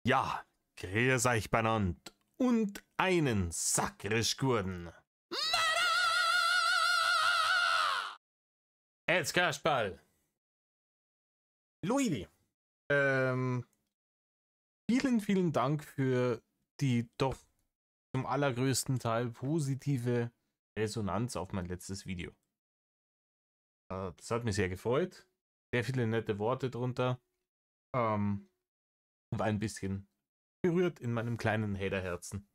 Ja, grüß euch benannt und einen sakrisch guten. Jetzt Kasperl. Luigi, ähm, vielen Dank für die doch zum allergrößten Teil positive Resonanz auf mein letztes Video. Das hat mich sehr gefreut. Sehr viele nette Worte drunter. War ein bisschen berührt in meinem kleinen Haterherzen.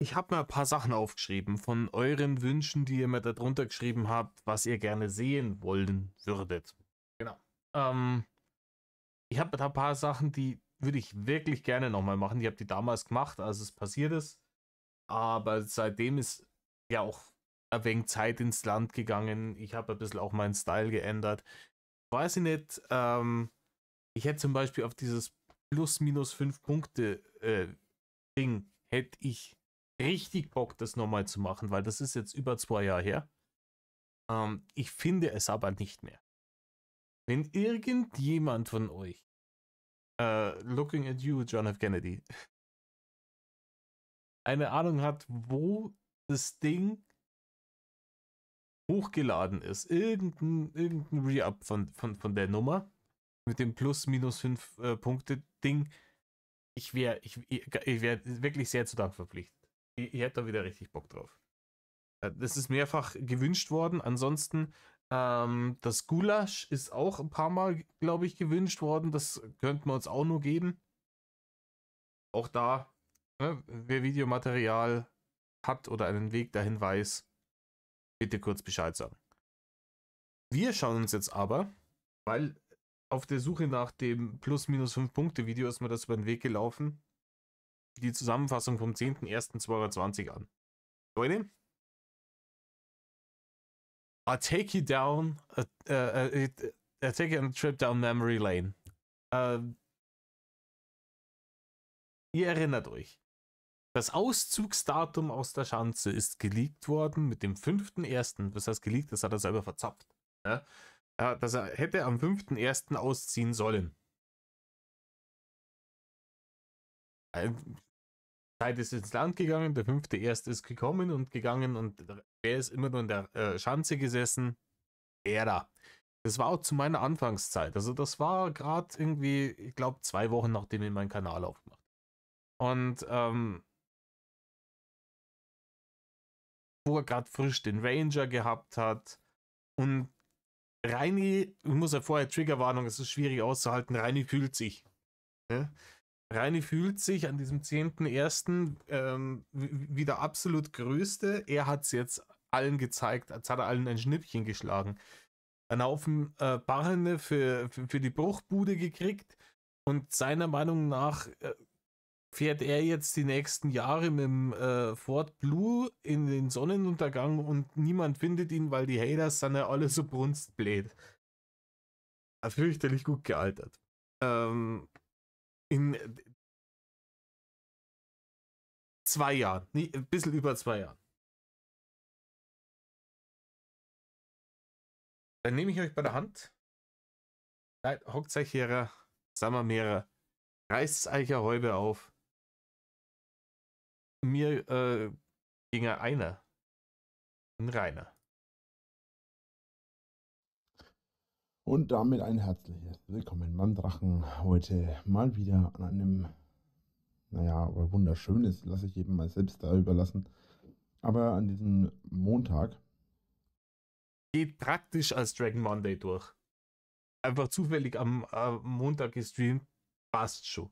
Ich habe mir ein paar Sachen aufgeschrieben von euren Wünschen, die ihr mir da drunter geschrieben habt, was ihr gerne sehen wollen würdet. Genau. Ich habe da ein paar Sachen, die würde ich wirklich gerne nochmal machen. Ich habe die damals gemacht, als es passiert ist. Aber seitdem ist ja auch ein wenig Zeit ins Land gegangen. Ich habe ein bisschen auch meinen Style geändert. Weiß ich nicht, ich hätte zum Beispiel auf dieses plus minus 5 Punkte Ding, hätte ich richtig Bock, das nochmal zu machen, weil das ist jetzt über 2 Jahre her. Ich finde es aber nicht mehr. Wenn irgendjemand von euch, looking at you, John F. Kennedy, eine Ahnung hat, wo das Ding hochgeladen ist, irgendein Re-Up von der Nummer, mit dem plus minus 5 Punkte Ding, ich wär wirklich sehr zu Dank verpflichtet. Ich hätte da wieder richtig Bock drauf. Das ist mehrfach gewünscht worden. Ansonsten, das Gulasch ist auch ein paar Mal, glaube ich, gewünscht worden. Das könnten wir uns auch nur geben. Auch da, ne, wer Videomaterial hat oder einen Weg dahin weiß, bitte kurz Bescheid sagen. Wir schauen uns jetzt aber, weil auf der Suche nach dem plus minus 5 Punkte Video ist mir das über den Weg gelaufen, die Zusammenfassung vom 10.01.2020 an. Leute, I'll take you down, I'll take you on a trip down memory lane. Ihr erinnert euch. Das Auszugsdatum aus der Schanze ist geleakt worden mit dem 5.01. Was heißt geleakt? Das hat er selber verzapft. Ja? Dass er hätte am 5.01. ausziehen sollen. Zeit ist ins Land gegangen, der 5.01. ist gekommen und gegangen und er ist immer nur in der Schanze gesessen. Er da. Das war auch zu meiner Anfangszeit. Also das war gerade irgendwie, ich glaube, 2 Wochen, nachdem ich meinen Kanal aufgemacht. Und wo er gerade frisch den Ranger gehabt hat. Und Reini, ich muss ja vorher Triggerwarnung, es ist schwierig auszuhalten, Reini fühlt sich. Ne? Reini fühlt sich an diesem 10.01. Wie der absolut Größte. Er hat es jetzt allen gezeigt, als hat er allen ein Schnippchen geschlagen. Einen Haufen Barren für die Bruchbude gekriegt und seiner Meinung nach fährt er jetzt die nächsten Jahre mit dem Ford Blue in den Sonnenuntergang und niemand findet ihn, weil die Haters sind ja alle so brunstblöd. Fürchterlich gut gealtert. In 2 Jahren, ein bisschen über 2 Jahren. Dann nehme ich euch bei der Hand. Hockt euch her, sagen wir mehrere. Reißt euch eine Häube auf. Mir ginge einer. Ein Rainer. Und damit ein herzliches Willkommen beim Drachen. Heute mal wieder an einem, naja, aber wunderschönes, lasse ich jedem mal selbst da überlassen. Aber an diesem Montag. Geht praktisch als Dragon Monday durch. Einfach zufällig am Montag gestreamt. Passt schon.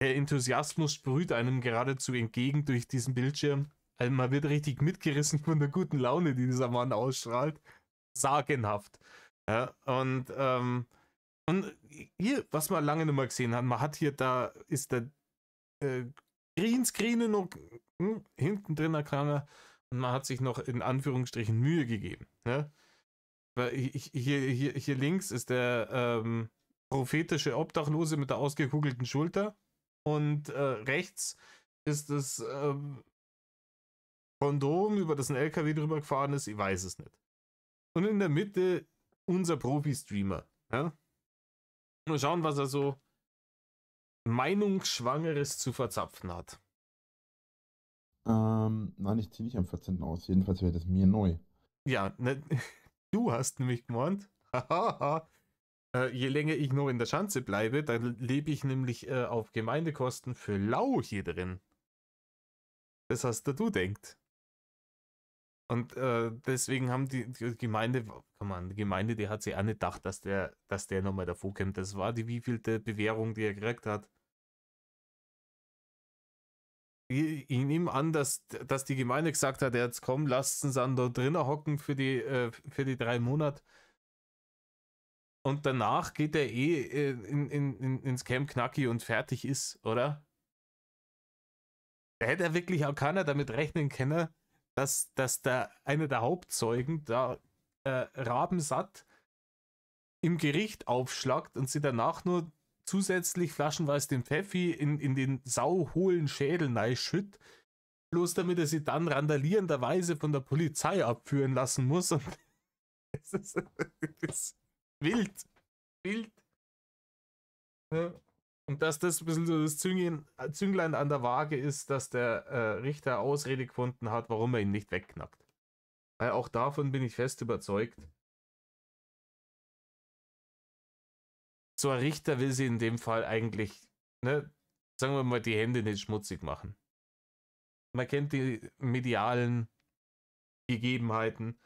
Der Enthusiasmus sprüht einem geradezu entgegen durch diesen Bildschirm. Also man wird richtig mitgerissen von der guten Laune, die dieser Mann ausstrahlt. Sagenhaft. Ja, und hier, was wir lange nicht mehr gesehen haben, man hat hier, da ist der Greenscreen noch hinten drin erkrangen und man hat sich noch in Anführungsstrichen Mühe gegeben. Ja? Weil hier links ist der prophetische Obdachlose mit der ausgekugelten Schulter und rechts ist das Kondom, über das ein LKW drüber gefahren ist, ich weiß es nicht. Und in der Mitte unser Profi-Streamer. Ja? Mal schauen, was er so Meinungsschwangeres zu verzapfen hat. Nein, ich ziehe nicht am 14. aus. Jedenfalls wäre das mir neu. Ja, ne, du hast nämlich gemeint, je länger ich noch in der Schanze bleibe, dann lebe ich nämlich auf Gemeindekosten für lau hier drin. Das hast du denkt. Und deswegen haben die Gemeinde, die Gemeinde, die hat sich auch nicht gedacht, dass der nochmal davor kommt. Das war die wievielte Bewährung, die er gekriegt hat. Ich nehme an, dass die Gemeinde gesagt hat, jetzt komm, lasst uns dann da drinnen hocken für die 3 Monate. Und danach geht er ins Camp Knacki und fertig ist, oder? Da hätte er wirklich auch keiner damit rechnen können, dass da einer der Hauptzeugen da rabensatt im Gericht aufschlagt und sie danach nur zusätzlich flaschenweise den Pfeffi in den sauhohlen Schädel schütt, bloß damit er sie dann randalierenderweise von der Polizei abführen lassen muss. Und das ist wild. Ja. Und dass das ein bisschen so das Zünglein an der Waage ist, dass der Richter Ausrede gefunden hat, warum er ihn nicht wegknackt. Weil auch davon bin ich fest überzeugt. So ein Richter will sie in dem Fall eigentlich, ne, sagen wir mal, die Hände nicht schmutzig machen. Man kennt die medialen Gegebenheiten.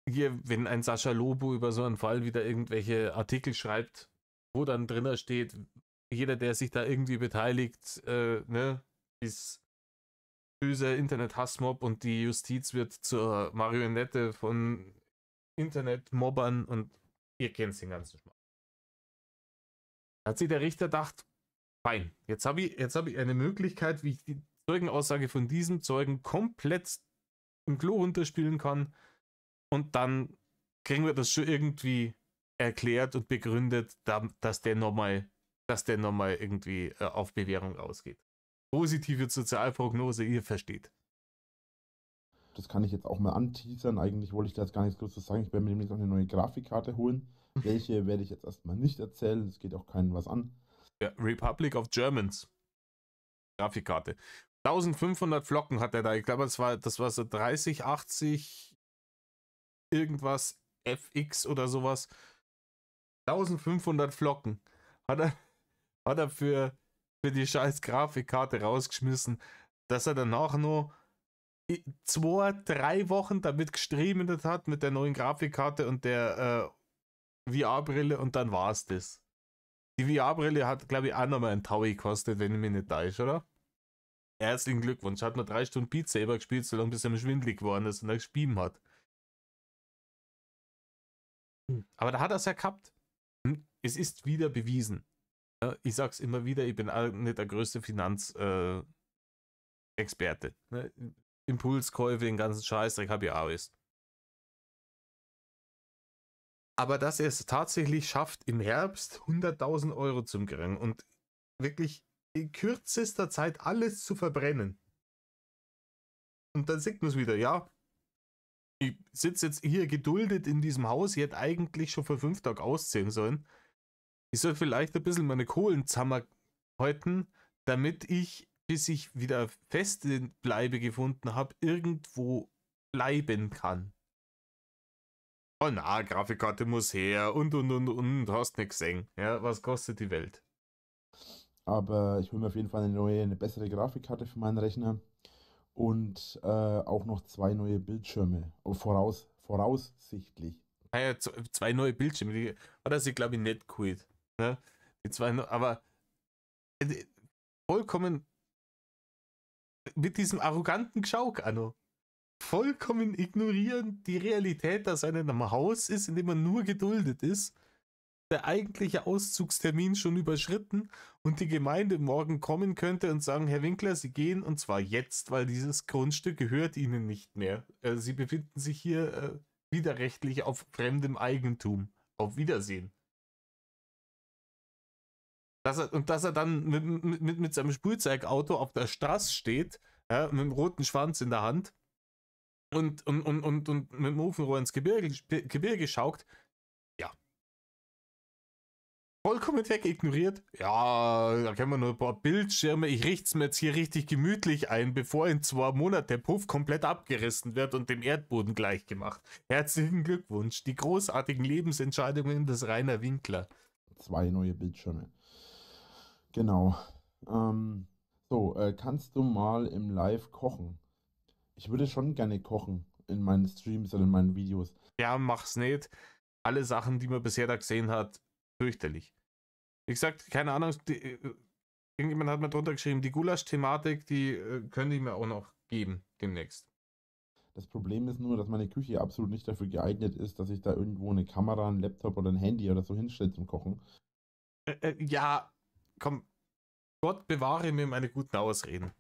Hier, wenn ein Sascha Lobo über so einen Fall wieder irgendwelche Artikel schreibt, wo dann drin steht, jeder, der sich da irgendwie beteiligt, ne, ist böser Internet-Hassmob und die Justiz wird zur Marionette von Internet-Mobbern und ihr kennt den ganzen Schmarrn. Hat sich der Richter gedacht, fein, jetzt hab ich eine Möglichkeit, wie ich die Zeugenaussage von diesem Zeugen komplett im Klo runterspielen kann und dann kriegen wir das schon irgendwie erklärt und begründet, dass der nochmal irgendwie auf Bewährung ausgeht. Positive Sozialprognose, ihr versteht. Das kann ich jetzt auch mal anteasern. Eigentlich wollte ich da jetzt gar nichts Großes sagen. Ich werde mir nämlich auch eine neue Grafikkarte holen. Welche werde ich jetzt erstmal nicht erzählen. Das geht auch keinem was an. Ja, Republic of Germans. Grafikkarte. 1500 Flocken hat er da. Ich glaube, das war so 3080 irgendwas FX oder sowas. 1500 Flocken hat er für die scheiß Grafikkarte rausgeschmissen, dass er danach nur 2-3 Wochen damit gestreamt hat mit der neuen Grafikkarte und der VR-Brille und dann war es das. Die VR-Brille hat, glaube ich, auch nochmal ein Taui gekostet, wenn ich mich nicht täusche, oder? Herzlichen Glückwunsch. Hat nur 3 Stunden Beat Saber gespielt, so lange bis er schwindelig geworden ist und er gespielt hat. Aber da hat er es ja gehabt. Es ist wieder bewiesen. Ich sag's immer wieder, ich bin nicht der größte Finanzexperte. Impulskäufe, den ganzen Scheißdreck habe ich auch alles. Aber dass er es tatsächlich schafft, im Herbst 100.000 Euro zu kriegen und wirklich in kürzester Zeit alles zu verbrennen. Und dann sieht man es wieder, ja, ich sitze jetzt hier geduldet in diesem Haus, ich hätte eigentlich schon vor 5 Tagen ausziehen sollen. Ich soll vielleicht ein bisschen meine Kohlen zusammenhalten, damit ich, bis ich wieder feste Bleibe gefunden habe, irgendwo bleiben kann. Oh na, Grafikkarte muss her und hast nichts gesehen. Ja, was kostet die Welt? Aber ich hole mir auf jeden Fall eine bessere Grafikkarte für meinen Rechner und auch noch 2 neue Bildschirme. Voraussichtlich. Ja, 2 neue Bildschirme, die hat er sich, glaube ich, nicht geholt. Ne? Die 2, aber vollkommen mit diesem arroganten Geschauk, Anno. Vollkommen ignorieren die Realität, dass er in einem Haus ist, in dem man nur geduldet ist, der eigentliche Auszugstermin schon überschritten und die Gemeinde morgen kommen könnte und sagen, Herr Winkler, Sie gehen und zwar jetzt, weil dieses Grundstück gehört Ihnen nicht mehr. Sie befinden sich hier widerrechtlich auf fremdem Eigentum. Auf Wiedersehen. Dass er dann mit seinem Spielzeugauto auf der Straße steht, ja, mit dem roten Schwanz in der Hand und mit dem Ofenrohr ins Gebirge schaukt, ja. Vollkommen weg ignoriert. Ja, da kennen wir nur ein paar Bildschirme. Ich richte es mir jetzt hier richtig gemütlich ein, bevor in 2 Monaten der Puff komplett abgerissen wird und dem Erdboden gleichgemacht. Herzlichen Glückwunsch. Die großartigen Lebensentscheidungen des Rainer Winkler. 2 neue Bildschirme. Genau. Kannst du mal im Live kochen? Ich würde schon gerne kochen in meinen Streams oder in meinen Videos. Ja, mach's nicht. Alle Sachen, die man bisher da gesehen hat, fürchterlich. Wie gesagt, keine Ahnung, irgendjemand hat mir drunter geschrieben, die Gulasch-Thematik, die könnte ich mir auch noch geben, demnächst. Das Problem ist nur, dass meine Küche absolut nicht dafür geeignet ist, dass ich da irgendwo eine Kamera, einen Laptop oder ein Handy oder so hinstelle zum Kochen. Ja, komm, Gott bewahre mir meine guten Ausreden.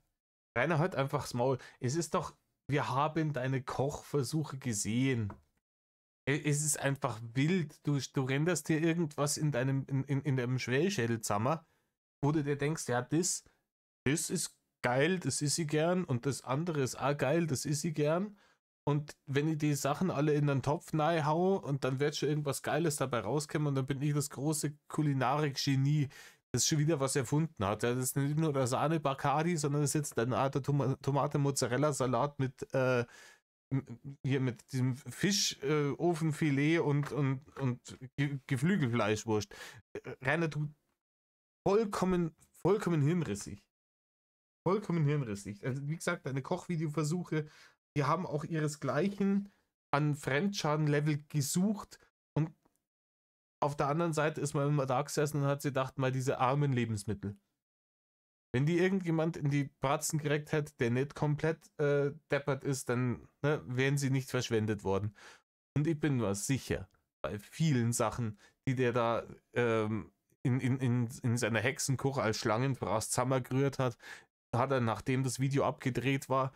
Rainer, halt einfach das Maul. Es ist doch, wir haben deine Kochversuche gesehen. Es ist einfach wild. Du renderst dir irgendwas in deinem Schwellschädel zusammen, wo du dir denkst, ja, das ist geil, das ist sie gern, und das andere ist auch geil, das ist sie gern. Und wenn ich die Sachen alle in einen Topf hau und dann wird schon irgendwas Geiles dabei rauskommen und dann bin ich das große Kulinarik-Genie, das schon wieder was erfunden hat. Ja, das ist nicht nur der Sahne-Bacardi, sondern das ist jetzt eine Art Tomate-Mozzarella-Salat mit hier mit diesem Fischofenfilet und Geflügelfleischwurst. Rainer, du vollkommen hirnrissig. Vollkommen hirnrissig. Also wie gesagt, deine Kochvideoversuche, die haben auch ihresgleichen an Fremdschaden-Level gesucht, und auf der anderen Seite ist man immer da gesessen und hat sich gedacht, mal diese armen Lebensmittel. Wenn die irgendjemand in die Bratzen gekriegt hätte, der nicht komplett deppert ist, dann wären sie nicht verschwendet worden. Und ich bin mir sicher, bei vielen Sachen, die der da in seiner Hexenkuche als Schlangenfraß zusammengerührt hat er, nachdem das Video abgedreht war,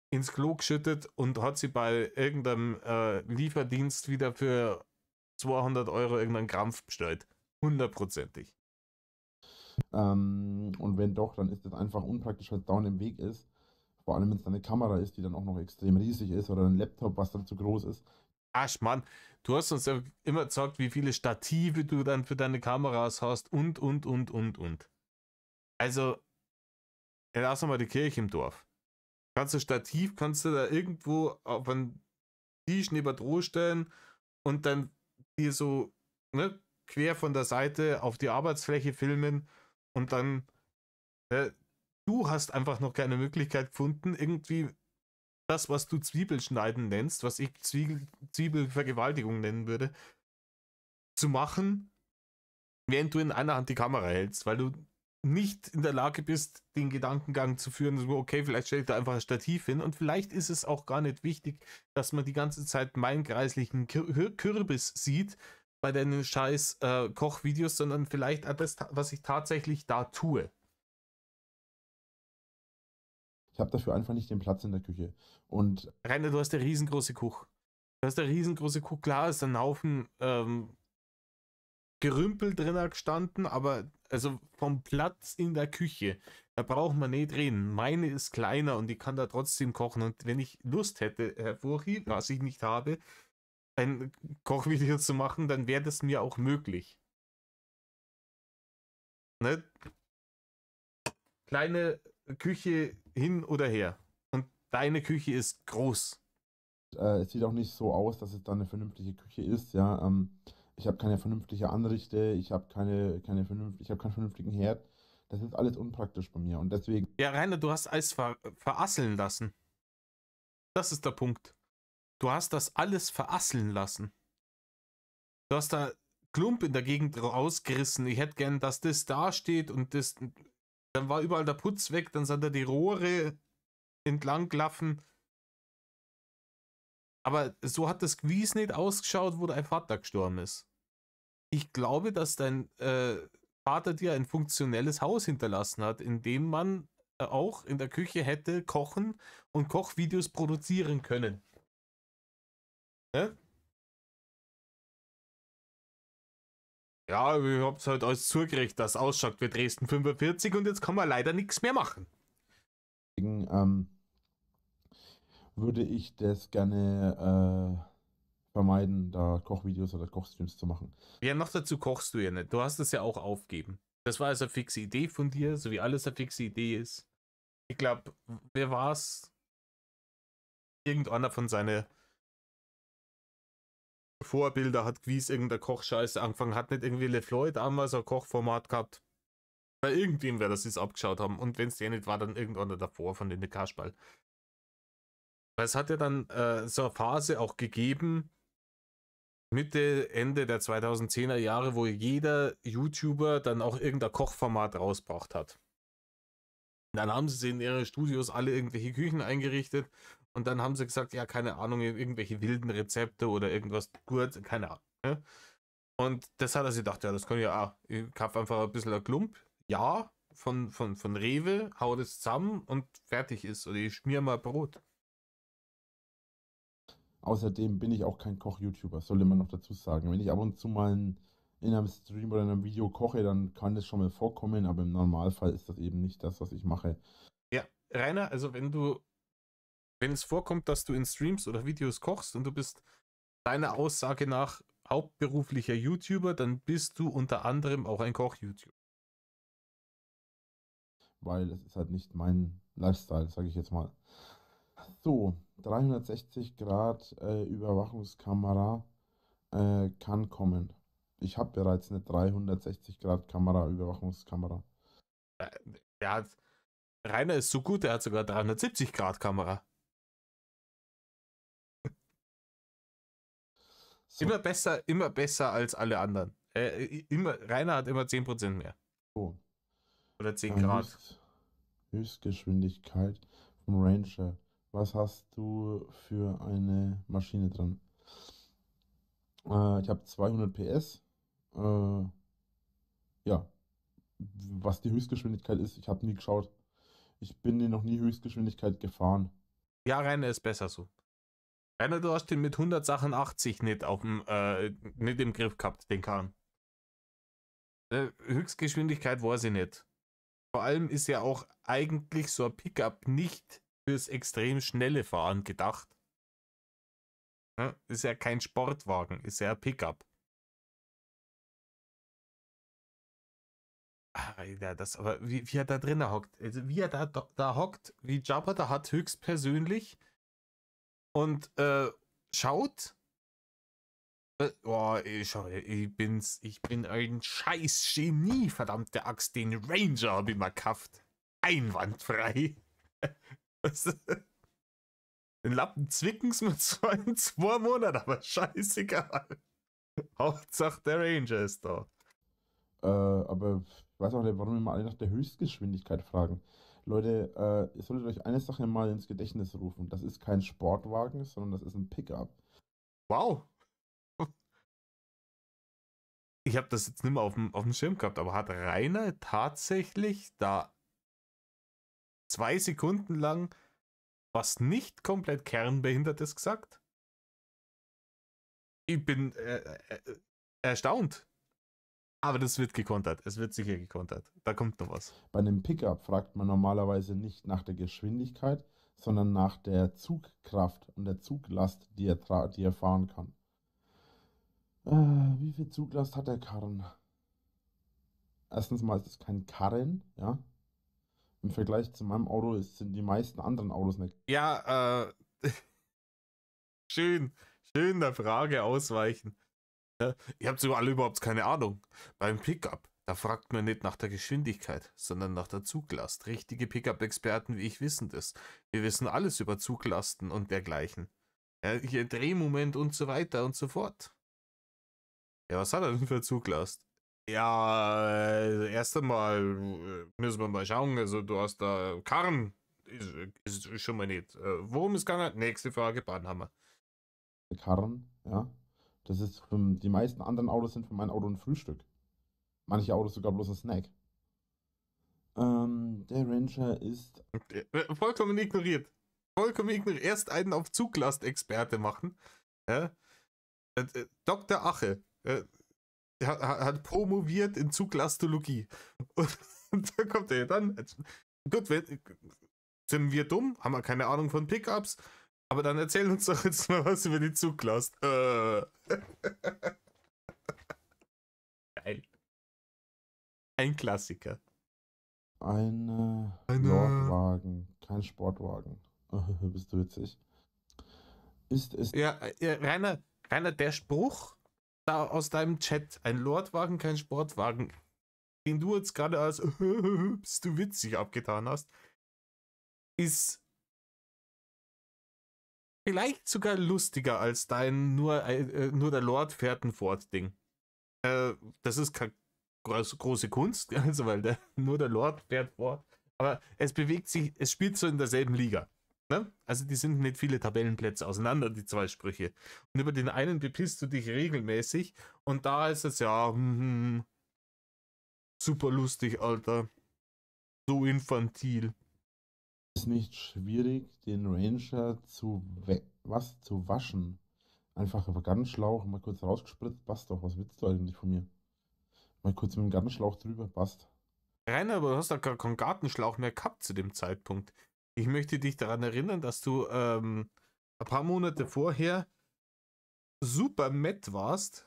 ins Klo geschüttet und hat sie bei irgendeinem Lieferdienst wieder für 200 Euro irgendeinen Krampf bestellt. 100%ig. Und wenn doch, dann ist es einfach unpraktisch, weil es dauernd im Weg ist. Vor allem, wenn es eine Kamera ist, die dann auch noch extrem riesig ist, oder ein Laptop, was dann zu groß ist. Ach Mann, du hast uns ja immer gesagt, wie viele Stative du dann für deine Kameras hast und. Also, lass mal die Kirche im Dorf. Kannst du Stativ, kannst du da irgendwo auf einen Tisch neben Droh stellen und dann hier so quer von der Seite auf die Arbeitsfläche filmen und dann du hast einfach noch keine Möglichkeit gefunden, irgendwie das, was du Zwiebelschneiden nennst, was ich Zwiebelvergewaltigung nennen würde, zu machen, während du in einer Hand die Kamera hältst, weil du nicht in der Lage bist, den Gedankengang zu führen, so, okay, vielleicht stelle ich da einfach ein Stativ hin, und vielleicht ist es auch gar nicht wichtig, dass man die ganze Zeit meinen kreislichen Kürbis sieht bei deinen scheiß Kochvideos, sondern vielleicht das, was ich tatsächlich da tue. Ich habe dafür einfach nicht den Platz in der Küche. Und Rainer, du hast eine riesengroße Kuch. Klar ist ein Haufen Gerümpel drin gestanden, aber also vom Platz in der Küche, da braucht man nicht reden. Meine ist kleiner und ich kann da trotzdem kochen. Und wenn ich Lust hätte, Herr Furchi, was ich nicht habe, ein Kochvideo zu machen, dann wäre das mir auch möglich. Ne? Kleine Küche hin oder her. Und deine Küche ist groß. Es sieht auch nicht so aus, dass es da eine vernünftige Küche ist, ja. Ich habe keine vernünftige Anrichte, ich habe keinen vernünftigen Herd. Das ist alles unpraktisch bei mir und deswegen. Ja, Rainer, du hast alles verasseln lassen. Das ist der Punkt. Du hast das alles verasseln lassen. Du hast da Klump in der Gegend rausgerissen. Ich hätte gern, dass das da steht und das. Dann war überall der Putz weg, dann sind da die Rohre entlang gelaufen. Aber so hat das gewiss nicht ausgeschaut, wo dein Vater gestorben ist. Ich glaube, dass dein Vater dir ein funktionelles Haus hinterlassen hat, in dem man auch in der Küche hätte kochen und Kochvideos produzieren können. Ne? Ja, ich hab's halt alles zugerichtet, dass es ausschaut wie Dresden 45 und jetzt kann man leider nichts mehr machen. Deswegen würde ich das gerne vermeiden, da Kochvideos oder Kochstreams zu machen. Ja, noch dazu kochst du ja nicht. Du hast es ja auch aufgeben. Das war also eine fixe Idee von dir, so wie alles eine fixe Idee ist. Ich glaube, wer war's? Irgendeiner von seinen Vorbilder hat gewiss irgendeine Kochscheiße angefangen, hat nicht irgendwie LeFloid damals ein Kochformat gehabt. Bei irgendwem wer das ist abgeschaut haben. Und wenn es der nicht war, dann irgendeiner davor von den Kasperl. Weil es hat ja dann so eine Phase auch gegeben, Mitte, Ende der 2010er Jahre, wo jeder YouTuber dann auch irgendein Kochformat rausgebracht hat. Dann haben sie in ihre Studios alle irgendwelche Küchen eingerichtet und dann haben sie gesagt, ja, keine Ahnung, irgendwelche wilden Rezepte oder irgendwas gut, keine Ahnung. Ne? Und das hat er sich gedacht, ja, das kann ich ja auch. Ich kaufe einfach ein bisschen ein Klump, ja, von Rewe, hau das zusammen und fertig ist. Oder ich schmier mal Brot. Außerdem bin ich auch kein Koch-YouTuber, sollte man noch dazu sagen. Wenn ich ab und zu mal in einem Stream oder in einem Video koche, dann kann das schon mal vorkommen, aber im Normalfall ist das eben nicht das, was ich mache. Ja, Rainer, also wenn es vorkommt, dass du in Streams oder Videos kochst und du bist deiner Aussage nach hauptberuflicher YouTuber, dann bist du unter anderem auch ein Koch-YouTuber. Weil es ist halt nicht mein Lifestyle, sage ich jetzt mal. So, 360 Grad Überwachungskamera kann kommen. Ich habe bereits eine 360 Grad Kamera, Überwachungskamera. Der hat, Rainer ist so gut, der hat sogar 370 Grad Kamera. So, Immer besser als alle anderen. Rainer hat immer 10% mehr. so. Oder 10 Grad. Höchstgeschwindigkeit vom Ranger. Was hast du für eine Maschine dran? Ich habe 200 PS. Ja, was die Höchstgeschwindigkeit ist, ich habe nie geschaut. Ich bin den noch nie Höchstgeschwindigkeit gefahren. Ja, Rainer ist besser so. Rainer, du hast den mit 180 nicht, nicht im Griff gehabt, den Karren. Höchstgeschwindigkeit weiß ich nicht. Vor allem ist ja auch eigentlich so ein Pickup nicht fürs extrem schnelle Fahren gedacht. Ja, ist ja kein Sportwagen, ist ja ein Pickup. Ja, aber wie er da drinnen hockt. Also wie er da hockt, wie Jabba da hat höchstpersönlich und schaut. Ich bin ein scheiß Genie, verdammte Axt. Den Ranger habe ich mal gekauft. Einwandfrei. Den Lappen zwicken's mit so in 2 Monaten, aber scheißegal. Hauptsache der Ranger ist da. Aber ich weiß auch nicht, warum immer alle nach der Höchstgeschwindigkeit fragen. Leute, ihr solltet euch eine Sache mal ins Gedächtnis rufen. Das ist kein Sportwagen, sondern das ist ein Pickup. Wow. Ich habe das jetzt nicht mehr auf dem Schirm gehabt, aber hat Rainer tatsächlich da 2 Sekunden lang was nicht komplett Kernbehindertes gesagt? Ich bin erstaunt. Aber das wird gekontert. Es wird sicher gekontert. Da kommt noch was. Bei einem Pickup fragt man normalerweise nicht nach der Geschwindigkeit, sondern nach der Zugkraft und der Zuglast, die er fahren kann. Wie viel Zuglast hat der Karren? Erstens mal ist es kein Karren, ja. Im Vergleich zu meinem Auto sind die meisten anderen Autos nicht. Ja, schön der Frage ausweichen. Ja, ihr habt sogar alle überhaupt keine Ahnung. Beim Pickup, da fragt man nicht nach der Geschwindigkeit, sondern nach der Zuglast. Richtige Pickup-Experten wie ich wissen das. Wir wissen alles über Zuglasten und dergleichen. Ja, hier Drehmoment und so weiter und so fort. Ja, was hat er denn für Zuglast? Ja, erst einmal müssen wir mal schauen. Also, du hast da Karren. Ist schon mal nicht. Worum ist gegangen? Nächste Frage, Bahnhammer. Der Karren, ja. Das ist die meisten anderen Autos sind für mein Auto ein Frühstück. Manche Autos sogar bloß ein Snack. Der Ranger ist. Vollkommen ignoriert. Vollkommen ignoriert. Erst einen auf Zuglast-Experte machen. Ja? Dr. Ache hat promoviert in Zuglastologie. Und da kommt er dann. Gut, sind wir dumm? Haben wir keine Ahnung von Pickups? Aber dann erzähl uns doch jetzt mal was über die Zuglast. Geil. Ein Klassiker. Ein Eine. Lordwagen, kein Sportwagen. Bist du witzig? Ist es Ja, Rainer, der Spruch da aus deinem Chat, ein Lordwagen, kein Sportwagen, den du jetzt gerade als bist du witzig abgetan hast, ist vielleicht sogar lustiger als dein nur der Lord fährt ein Ford-Ding. Das ist keine große Kunst, also weil nur der Lord fährt Ford. Aber es bewegt sich, es spielt so in derselben Liga. Ne? Also die sind nicht viele Tabellenplätze auseinander, die zwei Sprüche. Und über den einen bepisst du dich regelmäßig und da ist es ja super lustig, Alter. So infantil. nicht schwierig, den Ranger zu waschen? Einfach über Gartenschlauch mal kurz rausgespritzt, passt doch. Was willst du eigentlich von mir? Mal kurz mit dem Gartenschlauch drüber, passt. Rainer, aber du hast doch gar keinen Gartenschlauch mehr gehabt zu dem Zeitpunkt. Ich möchte dich daran erinnern, dass du ein paar Monate vorher super matt warst,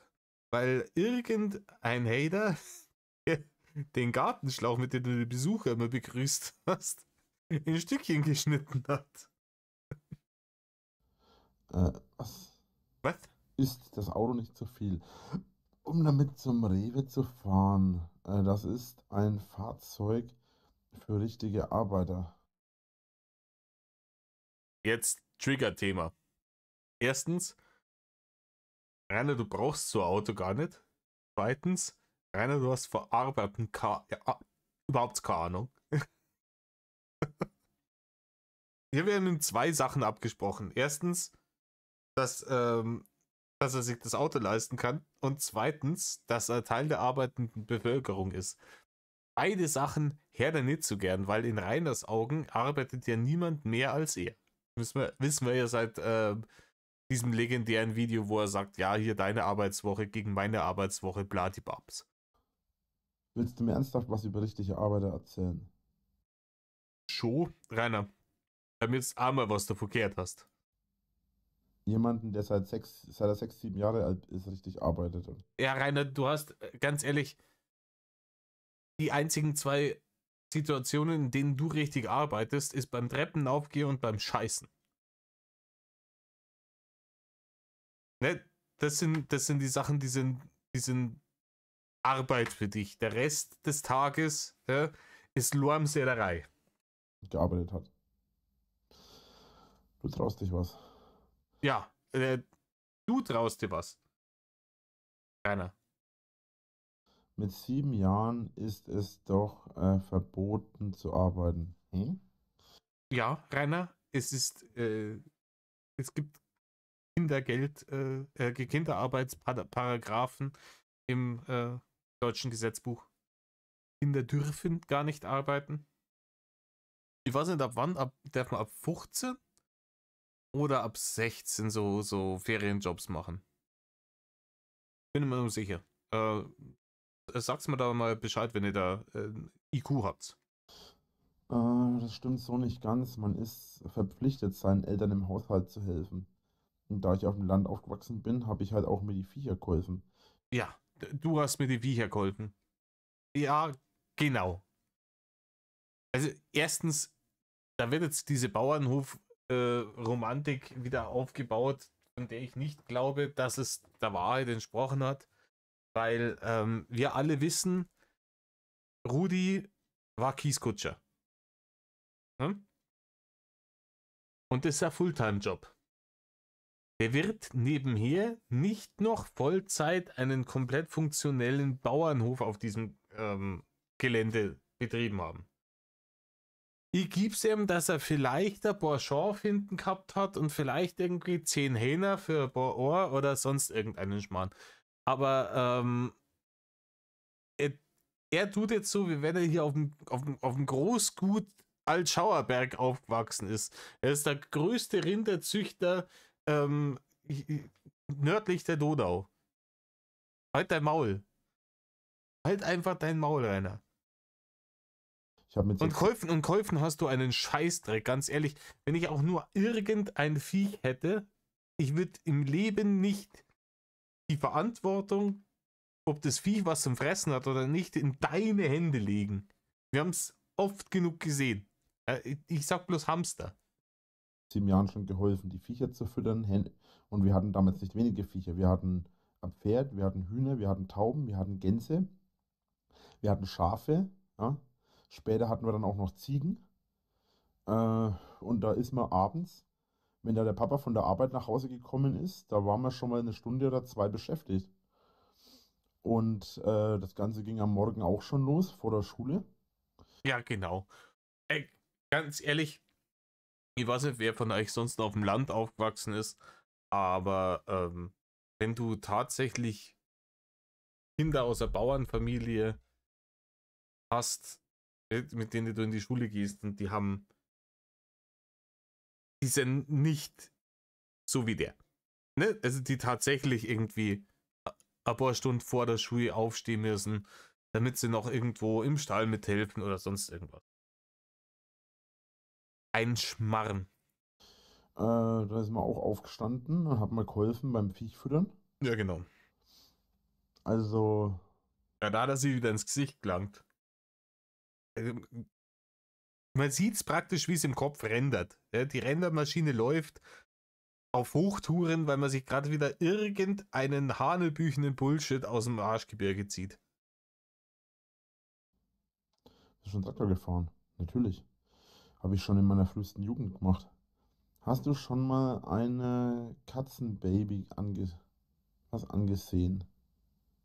weil irgendein Hater den Gartenschlauch, mit dem du die Besucher immer begrüßt hast, in Stückchen geschnitten hat. Was? Was? Ist das Auto nicht zu viel? Um damit zum Rewe zu fahren, das ist ein Fahrzeug für richtige Arbeiter. Jetzt Trigger-Thema. Erstens, Rainer, du brauchst so ein Auto gar nicht. Zweitens, Rainer, du hast vor Arbeiten überhaupt keine Ahnung. Hier werden in zwei Sachen abgesprochen. Erstens, dass er sich das Auto leisten kann. Und zweitens, dass er Teil der arbeitenden Bevölkerung ist. Beide Sachen hört er nicht so gern, weil in Rainers Augen arbeitet ja niemand mehr als er. Wissen wir ja seit diesem legendären Video, wo er sagt, ja, hier deine Arbeitswoche gegen meine Arbeitswoche, bladibabs. Willst du mir ernsthaft was über richtige Arbeiter erzählen? Schon, Rainer, damit jetzt einmal was du verkehrt hast. Jemanden, der seit er 6, 7 Jahre alt ist, richtig arbeitet. Ja, Rainer, du hast, ganz ehrlich, die einzigen zwei Situationen, in denen du richtig arbeitest, ist beim Treppenaufgehen und beim Scheißen. Ne? Das sind die Sachen, die sind Arbeit für dich. Der Rest des Tages ist Lärmsäerei. Gearbeitet hat. Du traust dich was. Ja, du traust dir was. Keiner. Mit 7 Jahren ist es doch verboten zu arbeiten. Hm? Ja, Rainer, es gibt Kinderarbeitsparagraphen im deutschen Gesetzbuch. Kinder dürfen gar nicht arbeiten. Ich weiß nicht, ab wann, darf man ab 15 oder ab 16 so Ferienjobs machen? Bin mir nur sicher. Sag's mir da mal Bescheid, wenn ihr da IQ habt. Das stimmt so nicht ganz. Man ist verpflichtet, seinen Eltern im Haushalt zu helfen. Und da ich auf dem Land aufgewachsen bin, habe ich halt auch mir die Viecher geholfen. Ja, du hast mir die Viecher geholfen. Ja, genau. Also erstens, da wird jetzt diese Bauernhof-Romantik wieder aufgebaut, von der ich nicht glaube, dass es der Wahrheit entsprochen hat. Weil wir alle wissen, Rudi war Kieskutscher. Hm? Und das ist ein Fulltime-Job. Der wird nebenher nicht noch Vollzeit einen komplett funktionellen Bauernhof auf diesem Gelände betrieben haben. Ich gib's ihm, dass er vielleicht ein paar Schaf hinten gehabt hat und vielleicht irgendwie 10 Hähner für ein paar Ohr oder sonst irgendeinen Schmarrn. Aber er tut jetzt so, wie wenn er hier auf dem Großgut Altschauerberg aufgewachsen ist. Er ist der größte Rinderzüchter nördlich der Donau. Halt dein Maul. Halt einfach dein Maul, Rainer. Ich habe mit Und 6. Käufen hast du einen Scheißdreck, ganz ehrlich. Wenn ich auch nur irgendein Viech hätte, ich würde im Leben nicht die Verantwortung, ob das Viech was zum Fressen hat oder nicht, in deine Hände legen. Wir haben es oft genug gesehen. Ich sag bloß Hamster. 7 Jahren schon geholfen, die Viecher zu füttern. Und wir hatten damals nicht wenige Viecher. Wir hatten ein Pferd, wir hatten Hühner, wir hatten Tauben, wir hatten Gänse, wir hatten Schafe. Ja. Später hatten wir dann auch noch Ziegen. Und da ist man abends, wenn da der Papa von der Arbeit nach Hause gekommen ist, da waren wir schon mal eine Stunde oder zwei beschäftigt. Und das Ganze ging am Morgen auch schon los, vor der Schule. Ja, genau. Ganz ehrlich, ich weiß nicht, wer von euch sonst auf dem Land aufgewachsen ist, aber wenn du tatsächlich Kinder aus der Bauernfamilie hast, mit denen du in die Schule gehst und die sind nicht so wie der. Ne? Also die tatsächlich irgendwie ein paar Stunden vor der Schule aufstehen müssen, damit sie noch irgendwo im Stall mithelfen oder sonst irgendwas. Ein Schmarrn. Da ist man auch aufgestanden und hat mal geholfen beim Viechfüttern. Ja, genau. Also, Ja, da hat er sie wieder ins Gesicht gelangt. Man sieht es praktisch, wie es im Kopf rendert. Ja, die Rendermaschine läuft auf Hochtouren, weil man sich gerade wieder irgendeinen hanebüchenden Bullshit aus dem Arschgebirge zieht. bist schon Traktor gefahren? Natürlich. Habe ich schon in meiner frühesten Jugend gemacht. Hast du schon mal eine Katzenbaby angesehen?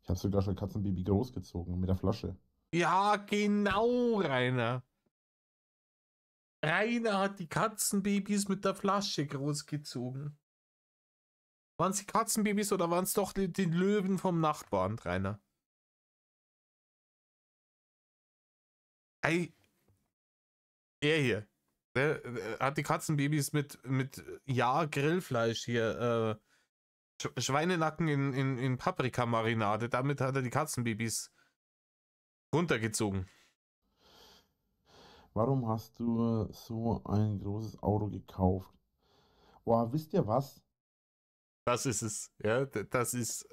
Ich habe sogar schon Katzenbaby großgezogen mit der Flasche. Ja, genau, Rainer. Rainer hat die Katzenbabys mit der Flasche großgezogen. Waren es die Katzenbabys oder waren es doch die Löwen vom Nachbarn, Rainer? Ey, er hier. Der hat die Katzenbabys mit ja, Grillfleisch hier, Schweinenacken in Paprikamarinade. Damit hat er die Katzenbabys runtergezogen. Warum hast du so ein großes Auto gekauft? Boah, wisst ihr was? Das ist es. Ja, das ist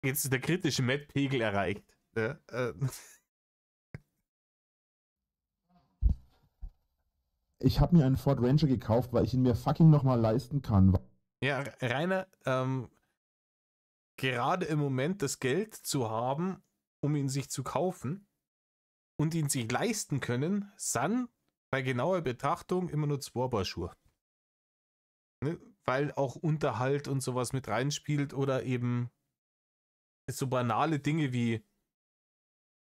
jetzt der kritische Met-Pegel erreicht. Ja, Ich habe mir einen Ford Ranger gekauft, weil ich ihn mir fucking nochmal leisten kann. ja, Rainer, gerade im Moment das Geld zu haben, um ihn sich zu kaufen und ihn sich leisten können, sind bei genauer Betrachtung immer nur zwei Paar Schuhe. Ne? Weil auch Unterhalt und sowas mit reinspielt oder eben so banale Dinge wie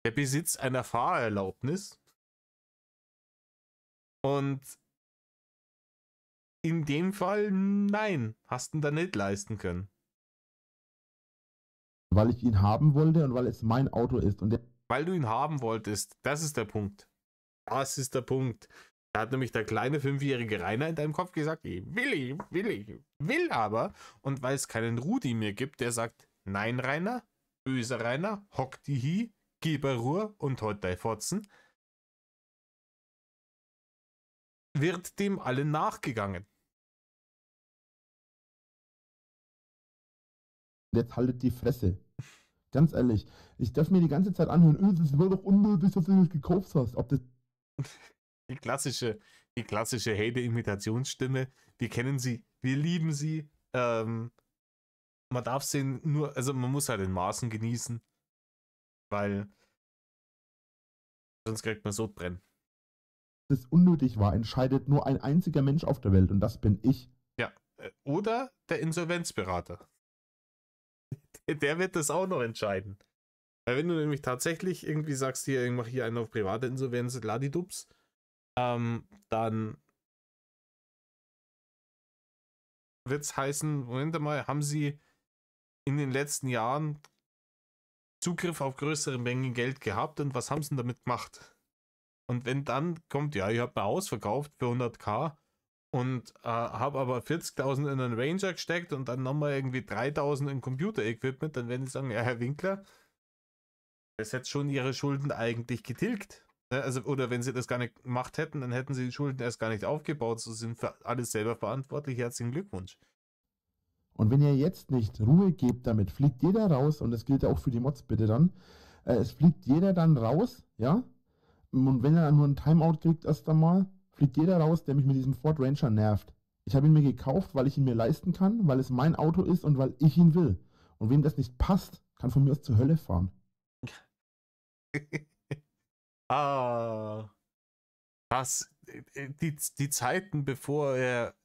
der Besitz einer Fahrerlaubnis. Und in dem Fall, nein, hast du da nicht leisten können. Weil ich ihn haben wollte und weil es mein Auto ist. Und Weil du ihn haben wolltest, das ist der Punkt. Das ist der Punkt. Da hat nämlich der kleine 5-jährige Rainer in deinem Kopf gesagt, ich, will aber. Und weil es keinen Rudi mehr gibt, der sagt, nein Rainer, böser Rainer, hock die hi, gib Ruhe und halt dein Fotzen, wird dem allen nachgegangen. jetzt haltet die Fresse. Ganz ehrlich, ich darf mir die ganze Zeit anhören, das war doch unnötig, dass du das gekauft hast. Ob das Die klassische Hate-Imitationsstimme, wir kennen sie, wir lieben sie. Man darf sie nur, also man muss halt in Maßen genießen, weil sonst kriegt man Sodbrennen. unnötig war, entscheidet nur ein einziger Mensch auf der Welt und das bin ich. Ja, oder der Insolvenzberater. Der wird das auch noch entscheiden. Weil wenn du nämlich tatsächlich irgendwie sagst, hier, ich mache hier einen auf private Insolvenz, Ladidups, dann wird es heißen, Moment mal, haben sie in den letzten Jahren Zugriff auf größere Mengen Geld gehabt und was haben sie denn damit gemacht? Und wenn dann kommt, ja, ich habe mein Haus verkauft für 100.000 und habe aber 40.000 in einen Ranger gesteckt und dann nochmal irgendwie 3.000 in Computer-Equipment, dann werden die sagen, ja, Herr Winkler, Es hätte schon ihre Schulden eigentlich getilgt. Ne? Also, oder wenn sie das gar nicht gemacht hätten, dann hätten sie die Schulden erst gar nicht aufgebaut. So sind für alles selber verantwortlich. Herzlichen Glückwunsch. Und wenn ihr jetzt nicht Ruhe gebt damit, fliegt jeder raus, und das gilt auch für die Mods bitte dann, es fliegt jeder dann raus, ja? Und wenn er dann nur ein Timeout kriegt erst einmal, fliegt jeder raus, der mich mit diesem Ford Ranger nervt. Ich habe ihn mir gekauft, weil ich ihn mir leisten kann, weil es mein Auto ist und weil ich ihn will. Und wem das nicht passt, kann von mir aus zur Hölle fahren. Ah, das, die Zeiten, bevor er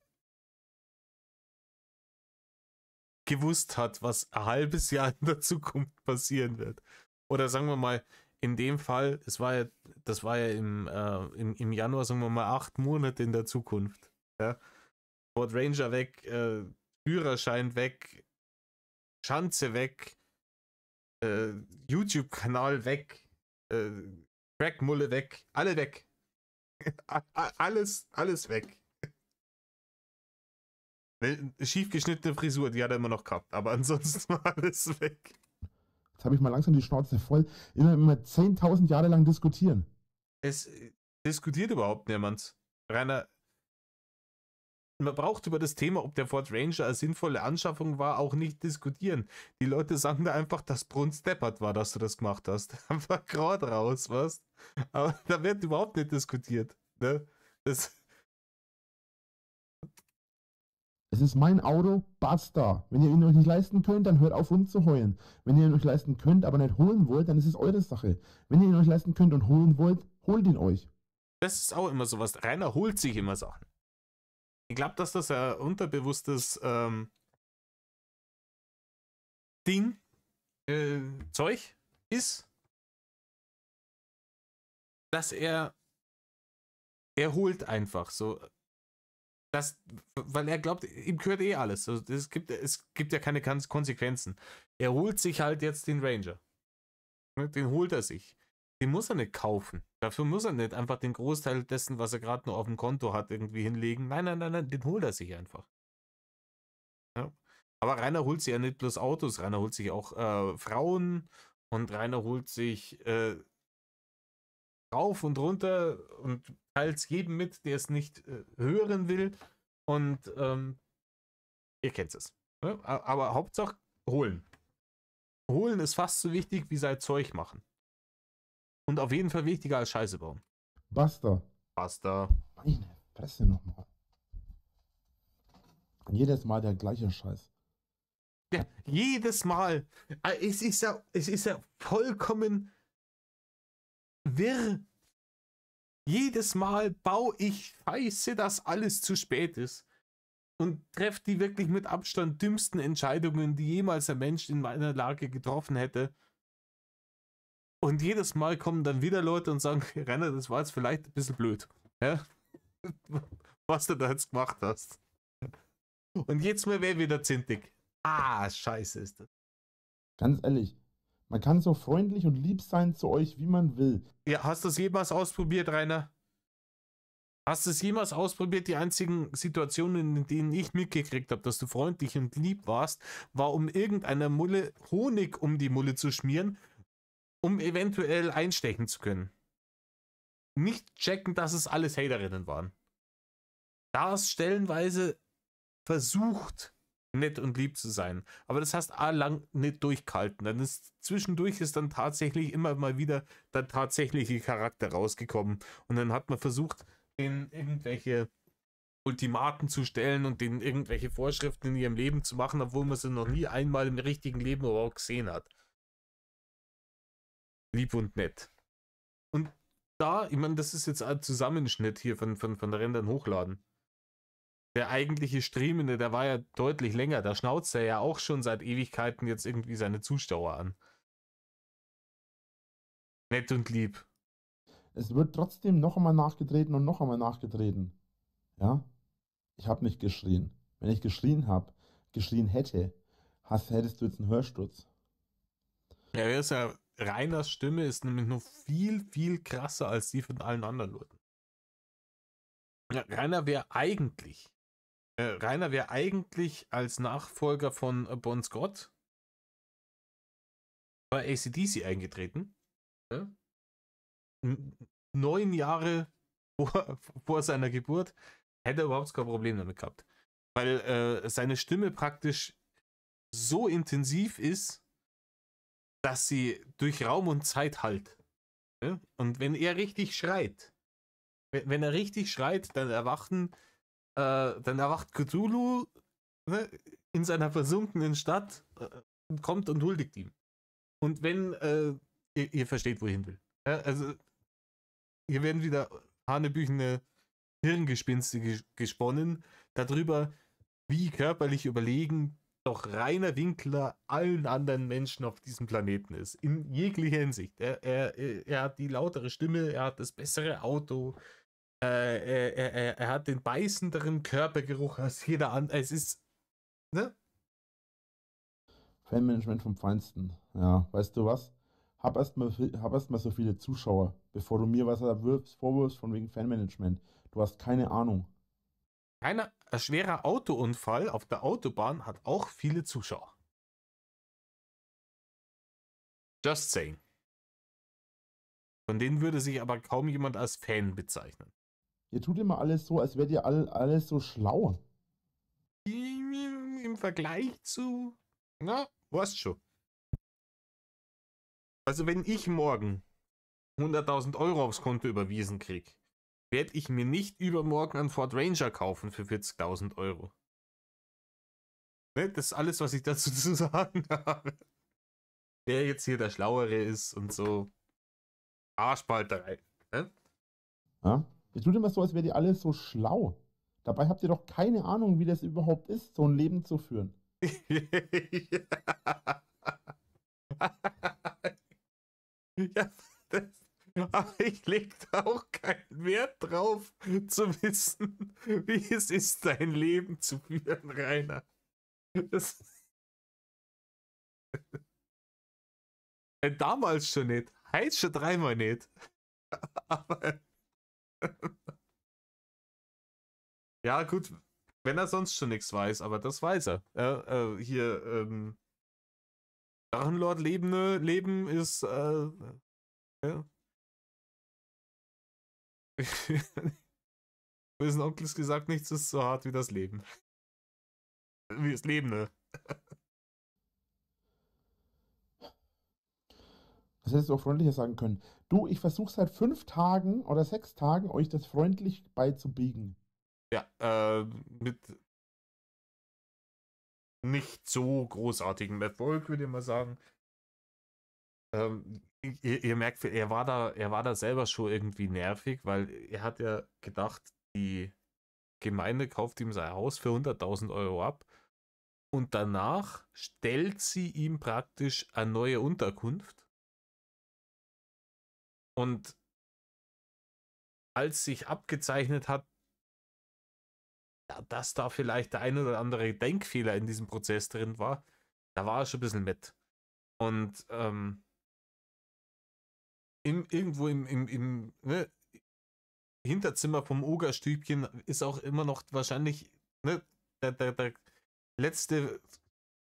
gewusst hat, was ein halbes Jahr in der Zukunft passieren wird. Oder sagen wir mal, in dem Fall, das war ja im Januar, sagen wir mal, 8 Monate in der Zukunft. Ja? Ford Ranger weg, Führerschein weg, Schanze weg, YouTube-Kanal weg, Crackmulle weg, alle weg. Alles weg. Schief geschnittene Frisur, die hat er immer noch gehabt, aber ansonsten war alles weg. Jetzt habe ich mal langsam die Schnauze voll. Immer 10.000 Jahre lang diskutieren. Es diskutiert überhaupt niemand. Rainer, man braucht über das Thema, ob der Ford Ranger eine sinnvolle Anschaffung war, auch nicht diskutieren. Die Leute sagen da einfach, dass Brunst deppert war, dass du das gemacht hast. Einfach gerade raus, was? Aber da wird überhaupt nicht diskutiert. Ne? Das, Es ist mein Auto, basta. Wenn ihr ihn euch nicht leisten könnt, dann hört auf rumzuheulen. Wenn ihr ihn euch leisten könnt, aber nicht holen wollt, dann ist es eure Sache. Wenn ihr ihn euch leisten könnt und holen wollt, holt ihn euch. das ist auch immer sowas. Rainer holt sich immer Sachen. Ich glaube, dass das ein unterbewusstes Ding, Zeug ist, dass er holt einfach so. Weil er glaubt, ihm gehört eh alles. Also es gibt ja keine Konsequenzen. Er holt sich halt jetzt den Ranger. Den holt er sich. Den muss er nicht kaufen. Dafür muss er nicht einfach den Großteil dessen, was er gerade noch auf dem Konto hat, irgendwie hinlegen. Nein, den holt er sich einfach. Ja. Aber Rainer holt sich ja nicht bloß Autos, Rainer holt sich auch Frauen, und Rainer holt sich rauf und runter und teilt jedem mit, der es nicht hören will. Und ihr kennt es. Ne? Aber Hauptsache holen. Holen ist fast so wichtig wie sein Zeug machen. Und auf jeden Fall wichtiger als Scheiße bauen. Basta. Basta. Meine Fresse nochmal. Jedes Mal der gleiche Scheiß. Ja, jedes Mal. Es ist ja vollkommen wirr. Jedes Mal baue ich Scheiße, dass alles zu spät ist. Und treffe die wirklich mit Abstand dümmsten Entscheidungen, die jemals ein Mensch in meiner Lage getroffen hätte. Und jedes Mal kommen dann wieder Leute und sagen, Renner, das war jetzt vielleicht ein bisschen blöd. Ja? Was du da jetzt gemacht hast. Und jetzt mal wäre wieder zintig. Ah, scheiße ist das. Ganz ehrlich, man kann so freundlich und lieb sein zu euch, wie man will. Ja, hast du es jemals ausprobiert, Rainer? Hast du es jemals ausprobiert? Die einzigen Situationen, in denen ich mitgekriegt habe, dass du freundlich und lieb warst, war, um irgendeiner Mulle Honig um die Mulle zu schmieren, um eventuell einstechen zu können. Nicht checken, dass es alles Haterinnen waren. Da es stellenweise versucht, nett und lieb zu sein. Aber das heißt lang nicht durchgehalten. Dann ist zwischendurch dann tatsächlich immer mal wieder der tatsächliche Charakter rausgekommen. Und dann hat man versucht, denen irgendwelche Ultimaten zu stellen und denen irgendwelche Vorschriften in ihrem Leben zu machen, obwohl man sie noch nie einmal im richtigen Leben überhaupt gesehen hat. Lieb und nett. Und da, ich meine, das ist jetzt ein Zusammenschnitt hier von der Rendern hochladen. Der eigentliche Streamende, der war ja deutlich länger. Da schnauzt er ja auch schon seit Ewigkeiten jetzt irgendwie seine Zuschauer an. Nett und lieb. Es wird trotzdem noch einmal nachgetreten und noch einmal nachgetreten. Ja? Ich habe nicht geschrien. Wenn ich geschrien hätte, hättest du jetzt einen Hörsturz. Ja, er ist ja, Rainers Stimme ist nämlich noch viel, viel krasser als die von allen anderen Leuten. Ja, Rainer wäre eigentlich als Nachfolger von Bon Scott bei AC/DC eingetreten. Ne? 9 Jahre vor seiner Geburt hätte er überhaupt kein Problem damit gehabt. Weil seine Stimme praktisch so intensiv ist, dass sie durch Raum und Zeit hallt. Ne? Und wenn er richtig schreit, wenn er richtig schreit, dann erwacht Cthulhu, ne, in seiner versunkenen Stadt, kommt und huldigt ihm. Und wenn, ihr versteht, wo ich hin will. Ja, also, hier werden wieder hanebüchene Hirngespinste gesponnen darüber, wie körperlich überlegen doch Rainer Winkler allen anderen Menschen auf diesem Planeten ist. In jeglicher Hinsicht. Er hat die lautere Stimme, er hat das bessere Auto, er hat den beißenderen Körpergeruch als jeder andere. Es ist, ne? Fanmanagement vom Feinsten. Ja, weißt du was? Hab erst mal so viele Zuschauer, bevor du mir was vorwirfst von wegen Fanmanagement. Du hast keine Ahnung. Ein schwerer Autounfall auf der Autobahn hat auch viele Zuschauer. Just saying. Von denen würde sich aber kaum jemand als Fan bezeichnen. Ihr tut immer alles so, als wärt ihr alles so schlau. Im Vergleich zu... Na, weißt schon. Also wenn ich morgen 100.000 Euro aufs Konto überwiesen kriege, werde ich mir nicht übermorgen einen Ford Ranger kaufen für 40.000 Euro. Ne? Das ist alles, was ich dazu zu sagen habe. Wer jetzt hier der Schlauere ist und so. Arschbalterei. Ne? Ja? Ihr tut immer so, als wärt ihr alles so schlau. Dabei habt ihr doch keine Ahnung, wie das überhaupt ist, so ein Leben zu führen. Ja, aber ich lege da auch keinen Wert drauf, zu wissen, wie es ist, dein Leben zu führen, Rainer. Das, damals schon nicht, heißt schon dreimal nicht. Aber ja, gut, wenn er sonst schon nichts weiß, aber das weiß er. Hier, Drachenlord Leben ist, ja. Bösen Onkels gesagt, nichts ist so hart wie das Leben. Wie das Leben, ne? Das hättest du auch freundlicher sagen können. Du, ich versuche seit 5 Tagen oder 6 Tagen, euch das freundlich beizubiegen. Ja, mit nicht so großartigem Erfolg, würde ich mal sagen. Ihr merkt, er war da selber schon irgendwie nervig, weil er hat ja gedacht, die Gemeinde kauft ihm sein Haus für 100.000 Euro ab und danach stellt sie ihm praktisch eine neue Unterkunft. Und als sich abgezeichnet hat, ja, dass da vielleicht der ein oder andere Denkfehler in diesem Prozess drin war, da war er schon ein bisschen mit. Und irgendwo im ne, Hinterzimmer vom Ogerstübchen ist auch immer noch wahrscheinlich, ne, der letzte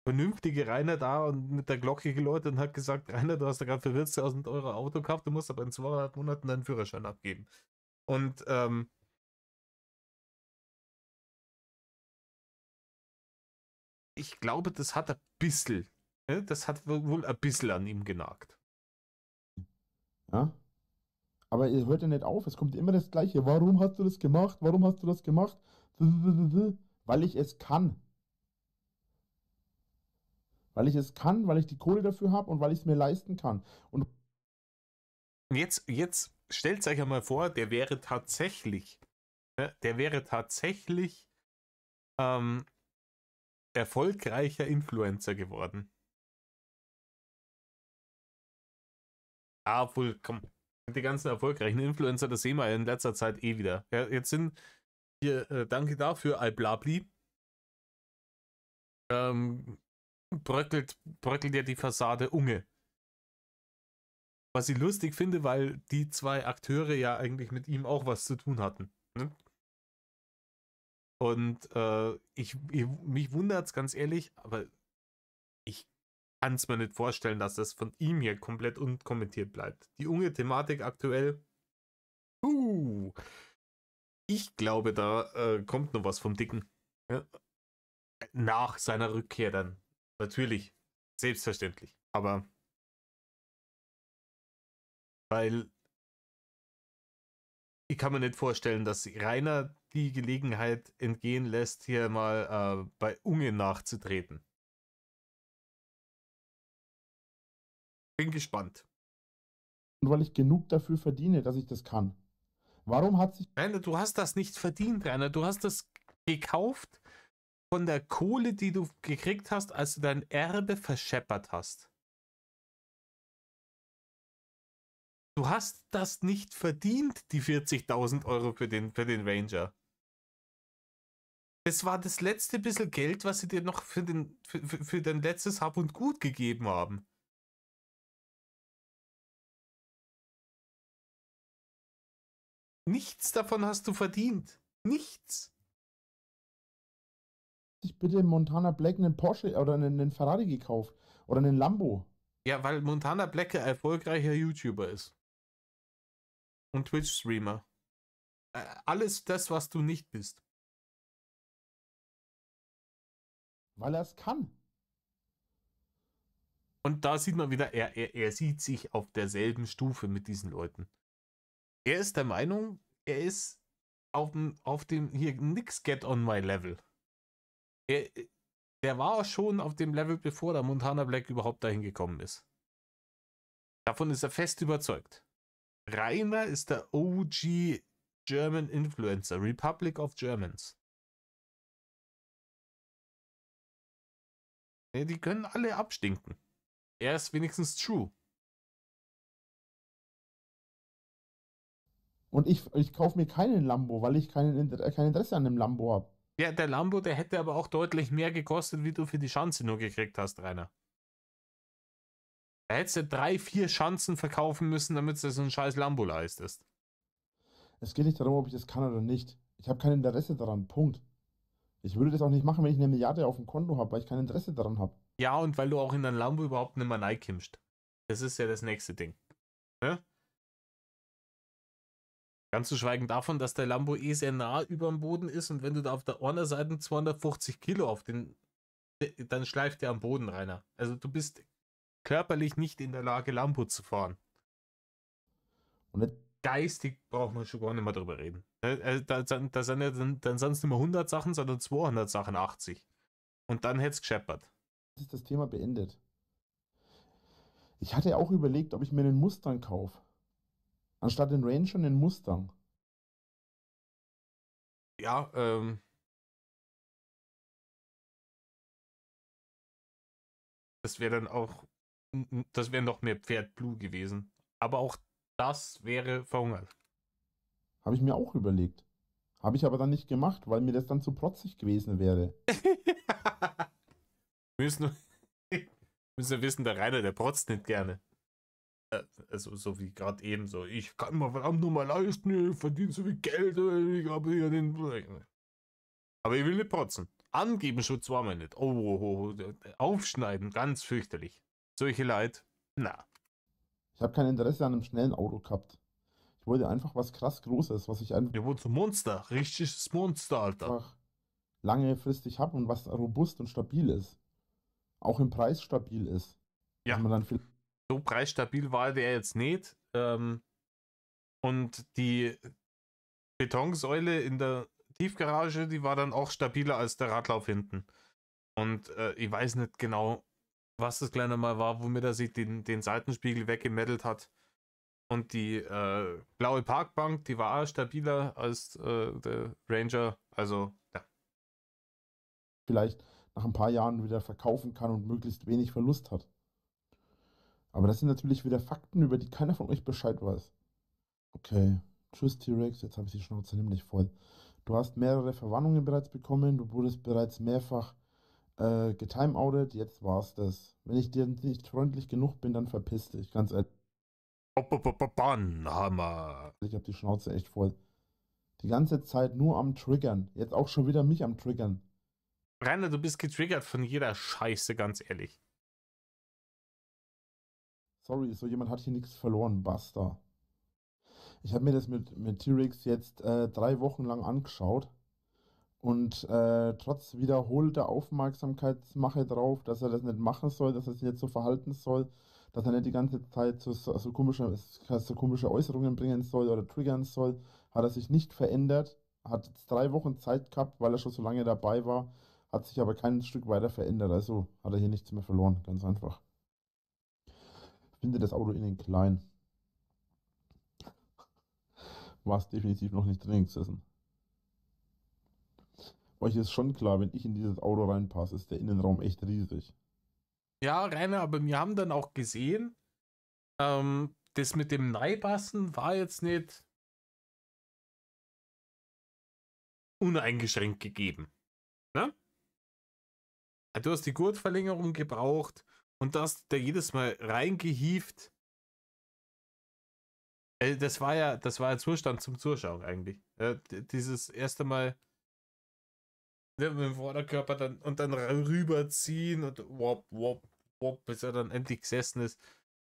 vernünftige Rainer da und mit der Glocke geläutet und hat gesagt, Rainer, du hast ja gerade für 40.000 Euro Auto gehabt, du musst aber in 2,5 Monaten deinen Führerschein abgeben. Und ich glaube, das hat ein bisschen, ne, das hat wohl ein bisschen an ihm genagt. Ja? Aber ihr hört ja nicht auf, es kommt immer das Gleiche. Warum hast du das gemacht? Warum hast du das gemacht? Weil ich es kann. Weil ich es kann, weil ich die Kohle dafür habe und weil ich es mir leisten kann. Und Jetzt stellt euch einmal vor, der wäre tatsächlich, ne, ähm, erfolgreicher Influencer geworden. Ah, obwohl, komm, die ganzen erfolgreichen Influencer, das sehen wir in letzter Zeit eh wieder. Ja, jetzt sind hier, danke dafür, Alblabli, bröckelt ja die Fassade Unge. Was ich lustig finde, weil die zwei Akteure ja eigentlich mit ihm auch was zu tun hatten. Ne? Und mich wundert es ganz ehrlich, aber ich kann es mir nicht vorstellen, dass das von ihm hier komplett unkommentiert bleibt. Die Unge-Thematik aktuell, ich glaube, da kommt noch was vom Dicken. Ja. Nach seiner Rückkehr dann. Natürlich. Selbstverständlich. Aber weil ich kann mir nicht vorstellen, dass Rainer die Gelegenheit entgehen lässt, hier mal bei Unge nachzutreten. Bin gespannt. Und weil ich genug dafür verdiene, dass ich das kann. Warum hat sich... Rainer, du hast das nicht verdient, Rainer. Du hast das gekauft von der Kohle, die du gekriegt hast, als du dein Erbe verscheppert hast. Du hast das nicht verdient, die 40.000 Euro für den Ranger. Das war das letzte bisschen Geld, was sie dir noch für dein letztes Hab und Gut gegeben haben. Nichts davon hast du verdient. Nichts. Ich bitte Montana Black einen Porsche oder einen Ferrari gekauft oder einen Lambo. Ja, weil Montana Black ein erfolgreicher YouTuber ist. Und Twitch-Streamer. Alles das, was du nicht bist. Weil er es kann. Und da sieht man wieder, er sieht sich auf derselben Stufe mit diesen Leuten. Er ist der Meinung, er ist auf dem hier nix get on my level. Der war schon auf dem Level, bevor der Montana Black überhaupt dahin gekommen ist. Davon ist er fest überzeugt. Rainer ist der OG German Influencer, Republic of Germans. Ja, die können alle abstinken. Er ist wenigstens true. Und ich kaufe mir keinen Lambo, weil ich kein Interesse an einem Lambo habe. Ja, der Lambo, der hätte aber auch deutlich mehr gekostet, wie du für die Schanze nur gekriegt hast, Rainer. Da hättest du 3, 4 Schanzen verkaufen müssen, damit du so einen scheiß Lambo leistest. Es geht nicht darum, ob ich das kann oder nicht. Ich habe kein Interesse daran. Punkt. Ich würde das auch nicht machen, wenn ich eine Milliarde auf dem Konto habe, weil ich kein Interesse daran habe. Ja, und weil du auch in dein Lambo überhaupt nicht mehr reinkimmst. Das ist ja das nächste Ding. Ja? Ganz zu schweigen davon, dass der Lambo sehr nah über dem Boden ist und wenn du da auf der einen Seite 250 Kilo dann schleift der am Boden, Rainer. Also du bist körperlich nicht in der Lage, Lambo zu fahren. Und nicht, Geistig braucht man schon gar nicht mehr drüber reden. Da sind ja dann sind es nicht mehr 100 Sachen, sondern 200 Sachen 80. Und dann hätte es gescheppert. ist das Thema beendet. Ich hatte auch überlegt, ob ich mir einen Mustang kaufe. Anstatt den Ranger einen Mustang. Ja, das wäre dann auch, das wäre noch mehr Pferd Blue gewesen. Aber auch das wäre verhungert. Habe ich mir auch überlegt. Habe ich aber dann nicht gemacht, weil mir das dann zu protzig gewesen wäre. müssen wir wissen, der Rainer, der protzt nicht gerne. Also so wie gerade eben so, ich kann mir verdammt nur mal leisten, ich verdiene so viel Geld, ich habe hier den... Aber ich will nicht protzen. Angeben Schutz war mir nicht. Aufschneiden, ganz fürchterlich. Solche Leid, na. Ich habe kein Interesse an einem schnellen Auto gehabt. Ich wollte einfach was krass Großes, was ich Wir wurden zum Monster, richtiges Monster, Alter. einfach langfristig habe und was robust und stabil ist. Auch im Preis stabil ist. Ja. Dass man dann viel So preisstabil war der jetzt nicht. Und die Betonsäule in der Tiefgarage, die war dann auch stabiler als der Radlauf hinten. Und ich weiß nicht genau, was das kleine Mal war, womit er sich den Seitenspiegel weggemeddelt hat. Und die blaue Parkbank, die war auch stabiler als der Ranger. Also, ja. vielleicht nach ein paar Jahren wieder verkaufen kann und möglichst wenig Verlust hat. Aber das sind natürlich wieder Fakten, über die keiner von euch Bescheid weiß. Okay, tschüss T-Rex, jetzt habe ich die Schnauze nämlich voll. Du hast mehrere Verwarnungen bereits bekommen, du wurdest bereits mehrfach getimeoutet, jetzt war's das. Wenn ich dir nicht freundlich genug bin, dann verpiss dich, ganz ehrlich. Bannhammer. Ich habe die Schnauze echt voll. Die ganze Zeit nur am Triggern. Jetzt auch schon wieder mich am Triggern. Rainer, du bist getriggert von jeder Scheiße, ganz ehrlich. Sorry, so jemand hat hier nichts verloren, basta. Ich habe mir das mit T-Rex jetzt 3 Wochen lang angeschaut und trotz wiederholter Aufmerksamkeitsmache drauf, dass er das nicht machen soll, dass er sich nicht so verhalten soll, dass er nicht die ganze Zeit so komische Äußerungen bringen soll oder triggern soll, hat er sich nicht verändert, hat jetzt 3 Wochen Zeit gehabt, weil er schon so lange dabei war, hat sich aber kein Stück weiter verändert, also hat er hier nichts mehr verloren, ganz einfach. Ich finde das Auto innen klein. War es definitiv noch nicht drin gesessen. Euch ist schon klar, wenn ich in dieses Auto reinpasse, ist der Innenraum echt riesig. Ja, Rainer, aber wir haben dann auch gesehen, das mit dem Neipassen war jetzt nicht uneingeschränkt gegeben. Ne? Du hast die Gurtverlängerung gebraucht und das da jedes Mal reingehieft. Das war ja Zustand zum Zuschauen eigentlich. Dieses erste Mal mit dem Vorderkörper dann rüberziehen und wop, wop, wop, bis er dann endlich gesessen ist.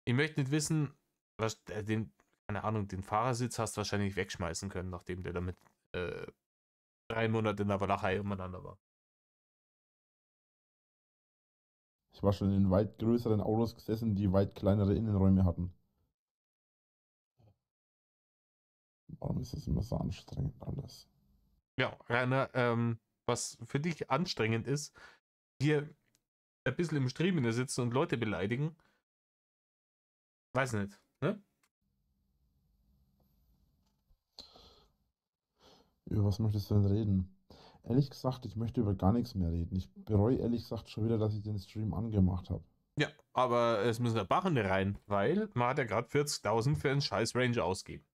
Ich möchte nicht wissen, was keine Ahnung, den Fahrersitz hast du wahrscheinlich wegschmeißen können, nachdem der damit 3 Monate in der Walachei umeinander war. Ich war schon in weit größeren Autos gesessen, die weit kleinere Innenräume hatten. Warum ist das immer so anstrengend alles? Ja, Rainer, was für dich anstrengend ist, hier ein bisschen im Stream sitzen und Leute beleidigen, weiß nicht, ne? Über was möchtest du denn reden? Ehrlich gesagt, ich möchte über gar nichts mehr reden. Ich bereue ehrlich gesagt schon wieder, dass ich den Stream angemacht habe. Ja, aber es müssen ja Barren rein, weil man hat ja gerade 40.000 für einen scheiß Ranger ausgeben.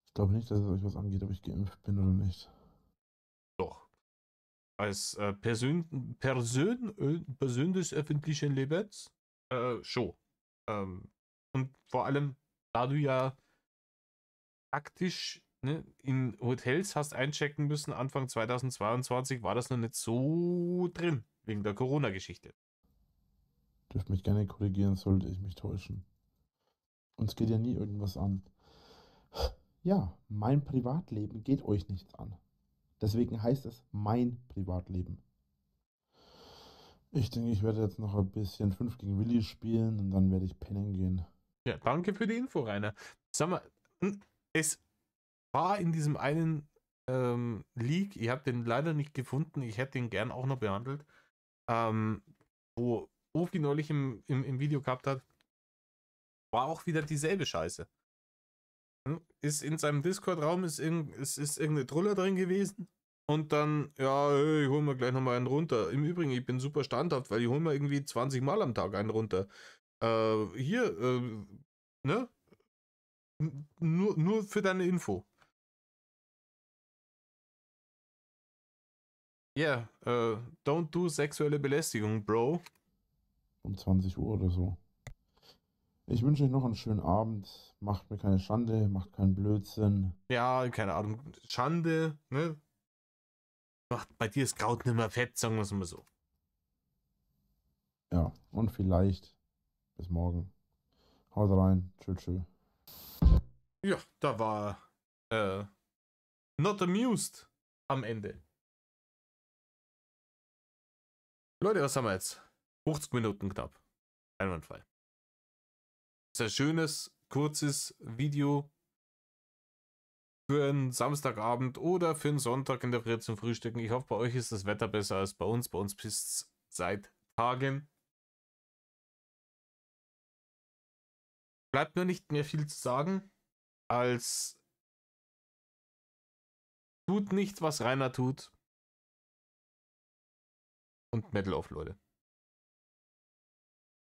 Ich glaube nicht, dass es euch was angeht, ob ich geimpft bin oder nicht. Doch. Als Person des öffentlichen Lebens schon. Und vor allem, da du ja praktisch in Hotels hast einchecken müssen, Anfang 2022 war das noch nicht so drin, wegen der Corona-Geschichte. Dürft mich gerne korrigieren, sollte ich mich täuschen. Uns geht ja nie irgendwas an. Ja, mein Privatleben geht euch nichts an. Deswegen heißt es mein Privatleben. Ich denke, ich werde jetzt noch ein bisschen 5 gegen Willi spielen und dann werde ich pennen gehen. Ja, danke für die Info, Rainer. Sag mal, es war in diesem einen Leak, ich habe den leider nicht gefunden, ich hätte ihn gern auch noch behandelt, wo Ofi neulich im Video gehabt hat, war auch wieder dieselbe Scheiße. Ist in seinem Discord-Raum ist irgendeine Truller drin gewesen und dann, ja, hey, ich hol mir gleich nochmal einen runter. Im Übrigen, ich bin super standhaft, weil ich hol mir irgendwie 20 Mal am Tag einen runter. Hier, ne? Nur für deine Info. Ja, don't do sexuelle Belästigung, Bro. Um 20 Uhr oder so. Ich wünsche euch noch einen schönen Abend. Macht mir keine Schande, macht keinen Blödsinn. Ja, keine Ahnung. Schande, ne? Macht bei dir ist Kraut nicht mehr fett, sagen wir es mal so. Ja, und vielleicht bis morgen. Haut rein. Tschüss. Ja, da war not amused am Ende. Leute, was haben wir jetzt? 50 Minuten knapp. Einwandfrei. Sehr schönes, kurzes Video für einen Samstagabend oder für einen Sonntag in der Früh zum Frühstücken. Ich hoffe, bei euch ist das Wetter besser als bei uns. Bei uns ist es seit Tagen. Bleibt mir nicht mehr viel zu sagen, als tut nicht, was Rainer tut. Und Metal auf, Leute.